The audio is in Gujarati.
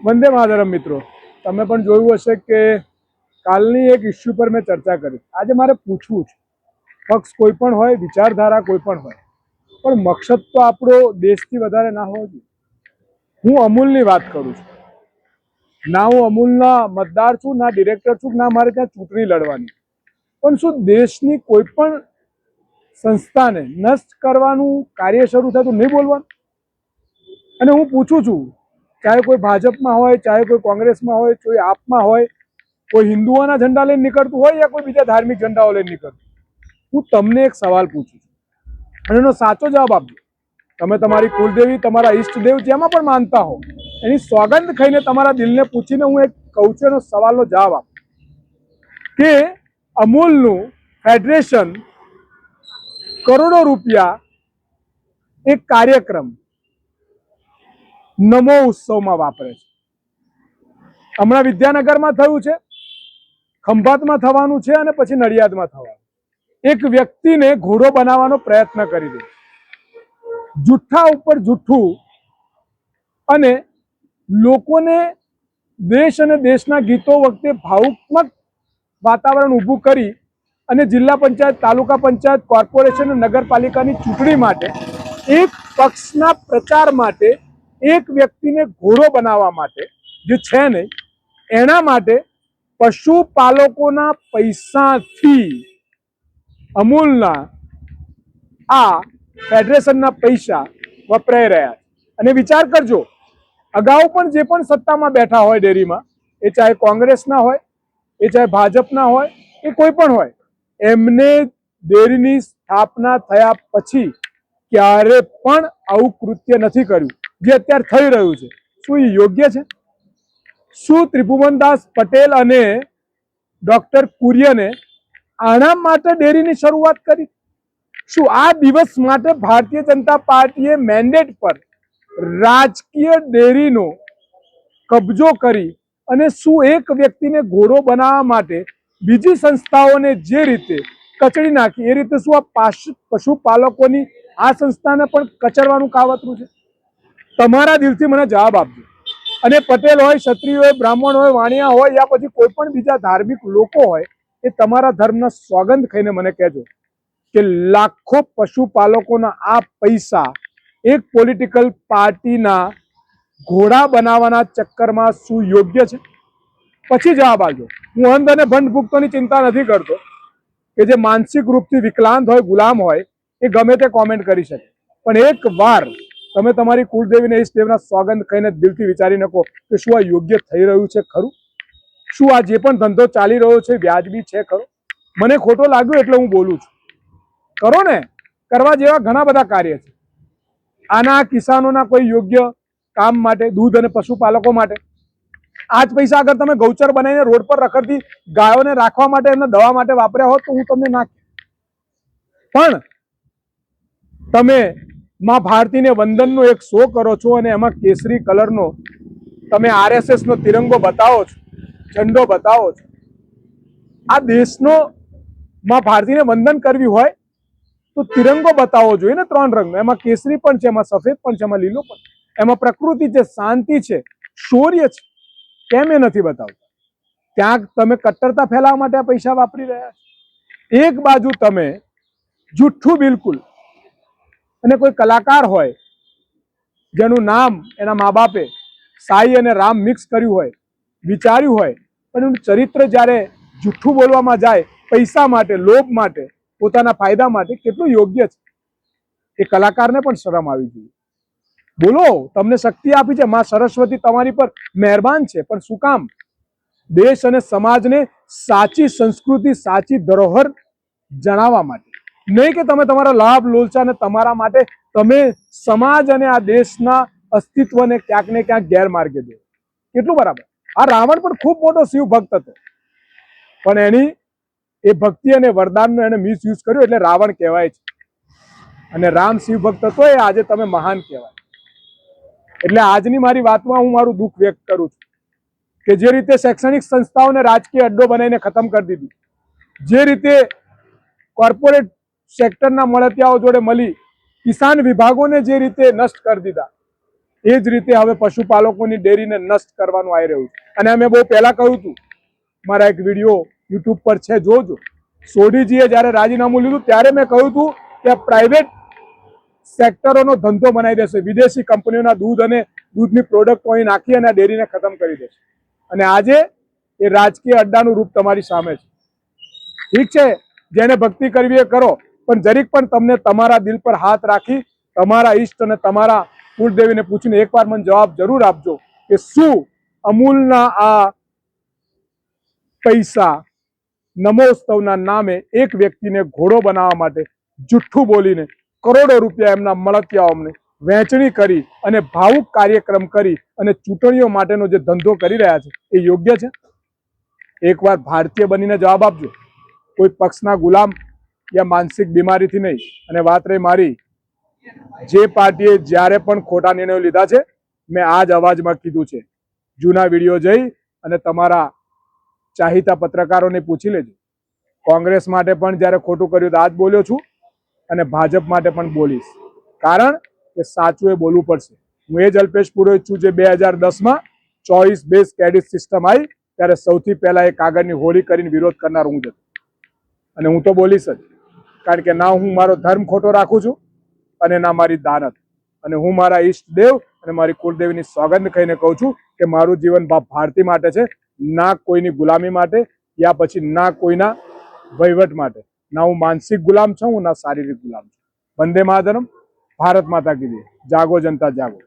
વંદે માતરમ મિત્રો, તમે પણ જોયું હશે કે કાલની એક ઇસ્યુ પર મેં ચર્ચા કરી. આજે મારે પૂછવું છે, પક્ષ કોઈ પણ હોય, વિચારધારા કોઈ પણ હોય, પણ મકસદ તો આપણો દેશથી વધારે ના હોવો જોઈએ. હું અમૂલની વાત કરું છું. ના હું અમૂલના મતદાર છું, ના ડિરેક્ટર છું, ના મારે ત્યાં ચૂંટણી લડવાની. પણ શું દેશની કોઈ પણ સંસ્થાને નષ્ટ કરવાનું કાર્ય શરૂ થાય તો નહીં બોલવાનું? અને હું પૂછું છું, ચાહે કોઈ ભાજપમાં હોય, ચાહે કોઈ કોંગ્રેસમાં હોય, કોઈ આપમાં હોય, કોઈ હિન્દુઓના ઝંડા લઈને નીકળતું હોય યા કોઈ બીજા ધાર્મિક ઝંડાઓ લઈને નીકળતું, હું તમને એક સવાલ પૂછું છું અને એનો સાચો જવાબ આપજો. તમે તમારી કુલદેવી, તમારા ઈષ્ટદેવ જેમાં પણ માનતા હો, એની સોગંદ ખાઈને તમારા દિલને પૂછીને હું એક કહું છું, એનો સવાલનો જવાબ આપો કે અમૂલનું ફેડરેશન કરોડો રૂપિયા એક કાર્યક્રમ નમો ઉત્સવમાં વાપરે છે. હમણાં વિદ્યાનગરમાં થયું છે, ખંભાતમાં થવાનું છે અને પછી નડિયાદમાં થવાનું. એક વ્યક્તિને ઘોડો બનાવવાનો પ્રયત્ન કરી દે, જુઠ્ઠા ઉપર જુઠ્ઠું, અને લોકોને દેશ અને દેશના ગીતો વખતે ભાવુકાત્મક વાતાવરણ ઊભું કરી અને જિલ્લા પંચાયત, તાલુકા પંચાયત, કોર્પોરેશન અને નગરપાલિકાની ચૂંટણી માટે એક પક્ષના પ્રચાર માટે એક વ્યક્તિને ઘોડો બનાવવા માટે, જે છે નહીં એના માટે પશુપાલકોના પૈસાથી અમૂલના આ ફેડરેશનના પૈસા વપરાઈ રહ્યા છે. અને વિચાર કરજો, અગાઉ પણ જે પણ સત્તામાં બેઠા હોય ડેરીમાં, એ ચાહે કોંગ્રેસના હોય, એ ચાહે ભાજપના હોય, એ કોઈ પણ હોય, એમને ડેરીની સ્થાપના થયા પછી ક્યારે પણ આવું કૃત્ય નથી કર્યું જે અત્યારે થઈ રહ્યું છે. શું એ યોગ્ય છે? શું ત્રિભુવનદાસ પટેલ અને ડોક્ટર કુરિયને આના માટે ડેરીની શરૂઆત કરી? શું આ દિવસ માટે ભારતીય જનતા પાર્ટીએ મેન્ડેટ પર રાજકીય ડેરીનો કબજો કરી અને શું એક વ્યક્તિને ઘોડો બનાવવા માટે બીજી સંસ્થાઓને જે રીતે કચડી નાખી, એ રીતે શું આ પશુપાલકોની આ સંસ્થાને પણ કચડવાનું કાવતરું છે? તમારા દિલથી મને જવાબ આપજો. અને પટેલ હોય, ક્ષત્રિય હોય, બ્રાહ્મણ હોય, વાણિયા હોય, યા પછી કોઈ પણ બીજા ધાર્મિક લોકો હોય, એ તમારા ધર્મના સોગંદ ખાઈને મને કહેજો કે લાખો પશુપાલકોના આ પૈસા એક પોલિટિકલ પાર્ટીના ઘોડા બનાવવાના ચક્કરમાં શું યોગ્ય છે? પછી જવાબ આપજો. હું અંધ અને ભંડ ભૂખતોની ચિંતા નથી કરતો કે જે માનસિક રૂપથી વિકલાંગ હોય, ગુલામ હોય, એ ગમે તે કોમેન્ટ કરી શકે, પણ એક વાર તમે તમારી કુળદેવીને ઈષ્ટદેવના સોગંદ ખાઈને દિલથી વિચારી નાખો કે શું આ યોગ્ય થઈ રહ્યું છે ખરું? શું આ જે પણ ધંધો ચાલી રહ્યો છે વ્યાજબી છે ખરો? મને ખોટો લાગ્યો એટલે હું બોલું છું. કરો ને, કરવા જેવા ઘણા બધા કાર્ય છે. આના કિસાનોના કોઈ યોગ્ય કામ માટે, દૂધ અને પશુપાલકો માટે આ જ પૈસા અગર તમે ગૌચર બનાવીને રોડ પર રખડતી ગાયોને રાખવા માટે, એમને દવા માટે વાપર્યા હોત તો હું તમને ના, પણ તમે માં ભારતીને વંદનનો એક શો કરો છો અને એમાં કેસરી કલરનો તમે RSS નો તિરંગો બતાવો છો, ઝંડો બતાવો છો. આ દેશનો માં ભારતીને વંદન કરવી હોય તો તિરંગો બતાવવો જોઈએ ને, 3 રંગનો. એમાં કેસરી પણ છે, એમાં સફેદ પણ છે, એમાં લીલો પણ, એમાં પ્રકૃતિ છે, શાંતિ છે, શૌર્ય છે. કેમ એ નથી બતાવતા? ત્યાં તમે કટ્ટરતા ફેલાવવા માટે આ પૈસા વાપરી રહ્યા છો. એક બાજુ તમે જુઠ્ઠું બિલકુલ, અને કોઈ કલાકાર હોય જેનું નામ એના મા બાપે સાઈ અને રામ મિક્સ કર્યું હોય, વિચાર્યું હોય, પણ એનું ચરિત્ર જ્યારે જુઠ્ઠું બોલવામાં જાય પૈસા માટે, લોભ માટે, પોતાના ફાયદા માટે, કેટલું યોગ્ય છે? એ કલાકારને પણ શરમ આવી જોઈએ. બોલો, તમને શક્તિ આપી છે માં સરસ્વતી, તમારી પર મહેરબાન છે, પણ શું કામ? દેશ અને સમાજને સાચી સંસ્કૃતિ, સાચી ધરોહર જણાવવા માટે, નહીં કે તમે તમારા લાભ લોલચા અને તમારા માટે તમે સમાજ અને આ દેશના અસ્તિત્વને ક્યાંક ને ક્યાંક ગેરમાર્ગે દો. કેટલું બરાબર? આ રાવણ પણ ખૂબ મોટો શિવ ભક્ત હતો, પણ એની એ ભક્તિ અને વરદાનનો એને મિસયુઝ કર્યો એટલે રાવણ કહેવાય છે. અને રામ શિવ ભક્ત હતો, એ આજે તમે મહાન કહેવાય. એટલે આજની મારી વાતમાં હું મારું દુઃખ વ્યક્ત કરું છું કે જે રીતે શૈક્ષણિક સંસ્થાઓને રાજકીય અડ્ડો બનાવીને ખતમ કરી દીધી, જે રીતે કોર્પોરેટ સેક્ટરના મળતિયાઓ જોડે મળી કિસાન વિભાગોને જે રીતે નષ્ટ કરી દીધા, એ જ રીતે હવે પશુપાલકોની ડેરીને નષ્ટ કરવાનું આવી રહ્યું છે. અને અમે બહુ પહેલા કહ્યું હતું, મારા એક વિડીયો યુટ્યુબ પર છે, જોજો. સોઢીજીએ જ્યારે રાજીનામું લીધું ત્યારે મેં કહ્યું હતું કે પ્રાઇવેટ સેક્ટરોનો ધંધો બનાવી દેશે, વિદેશી કંપનીઓના દૂધ અને દૂધની પ્રોડક્ટ અહીં નાખી અને આ ડેરીને ખતમ કરી દેશે. અને આજે એ રાજકીય અડ્ડાનું રૂપ તમારી સામે છે. ઠીક છે, જેને ભક્તિ કરવી એ કરો, પણ જરીક પણ તમને તમારા દિલ પર હાથ રાખી તમારા ઈષ્ટ અને તમારા કુળદેવીને પૂછીને એકવાર મને જવાબ જરૂર આપજો કે શું અમૂલના આ પૈસા નમોત્સવના નામે એક વ્યક્તિને ઘોડો બનાવવા માટે જુઠ્ઠું બોલીને કરોડો રૂપિયા એમના મળતિયાઓને વહેંચણી કરી અને ભાવુક કાર્યક્રમ કરી અને ચૂંટણીઓ માટેનો જે ધંધો કરી રહ્યા છે એ યોગ્ય છે? એકવાર ભારતીય બનીને જવાબ આપજો, કોઈ પક્ષના ગુલામ યા માનસિક બીમારીથી નહીં. અને વાત રહી મારી, જે પાર્ટીએ જ્યારે પણ ખોટા નિર્ણયો લીધા છે મેં આ જ અવાજમાં કીધું છે. જૂના વિડીયો જઈ અને તમારા ચાહિતા પત્રકારોને પૂછી લેજો. કોંગ્રેસ માટે પણ જ્યારે ખોટું કર્યું તો આ જ બોલ્યો છું અને ભાજપ માટે પણ બોલીશ, કારણ કે સાચું એ બોલવું પડશે. હું એ જ અલ્પેશ પુરોહિત છું જે 2010માં 24 બેઝ ક્રેડિટ સિસ્ટમ આવી ત્યારે સૌથી પહેલા એ કાગળની હોળી કરીને વિરોધ કરનાર હું જ હતો. અને હું તો બોલીશ જ, કારણ કે ના હું મારો ધર્મ ખોટો રાખું છું અને ના મારી દાનત. અને હું મારા ઈષ્ટદેવ અને મારી કુળદેવીની સોગંદ ખાઈને કહું છું કે મારું જીવન ભારતી માટે છે, ના કોઈની ગુલામી માટે યા પછી ના કોઈના વહીવટ માટે. ના હું માનસિક ગુલામ છું, ના શારીરિક ગુલામ છું. વંદે માતરમ. ભારત માતા કી જય. જાગો જનતા જાગો.